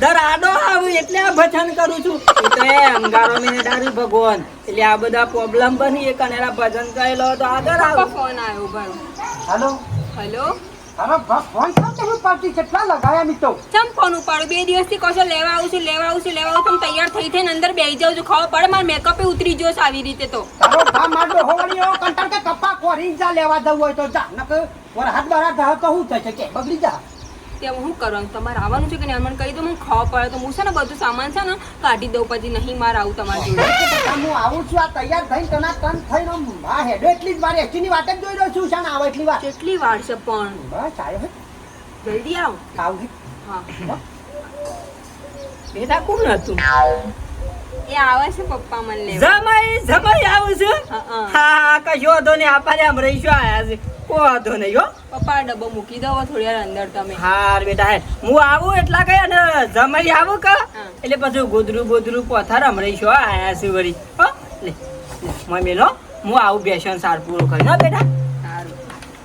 દર આડો આવું એટલે આ ભજન કરું છું એ તો એ અંગારો મેં ડારી ભગવાન એટલે આ બધા પ્રોબ્લેમ બની એ કનેરા ભજન કરેલો તો આગળ આવ ફોન આવ્યો ભરો. હેલો હેલો અરે ફોન કામ તમે પાર્ટી કેટલા લગાયા મી તો ચમ ફોન ઉપાડો? 2 દિવસથી કહો છો લેવા આવું છું લેવા આવું છું લેવા આવું છું. તમે તૈયાર થઈ થઈને અંદર બેસી જાવ છો. ખબર પડે મારો મેકઅપ ઉતરી ગયો છે આવી રીતે તો. તારો ભા મારતો હોવળીઓ કંટાળ કે કપા કોરી જા લેવા જવું હોય તો જા નક ઓર હાથ બારા ગા તો હું થશે કે બગડી જા તે હું કરવાનું? તમારે આવવાનું છે કે નહીં? મને કહી દો, હું ખબર પડે તો હું છે ને બધું સામાન છે ને કાઢી દઉં, પછી નહીં મારે આવું તમારી જોડે. હું આવું છું આ તૈયાર થઈને તના તન થઈને આ હેડો એટલી જ વાર એક્ચુઅલી વાટ જ જોઈ રહ્યો છું શાને આવે એટલી વાર કેટલી વાર છે પણ? બસ આવ્યો હે જલ્દી આવો. આવ હે હા બેટા કોણ હતું? એ આવે છે પપ્પા મને લેવા. જમાઈ આવું છું. હા. હા કશો વાંધો નહીં આપણે આમ રહીશું આયા છે કોઈ વાંધો નહીં હો. પપ્પા આ ડબ્બો મૂકી દો થોડી વાર અંદર તમે. હાર બેટા હે હું આવું એટલા કઈ અને જમાઈ આવું કા હા. એટલે પછી ગોદરું પોથાર આમ રહીશું આયા છે વળી હો લે મેલો હું આવું બેસન સાર પૂરો કરી હો બેટા.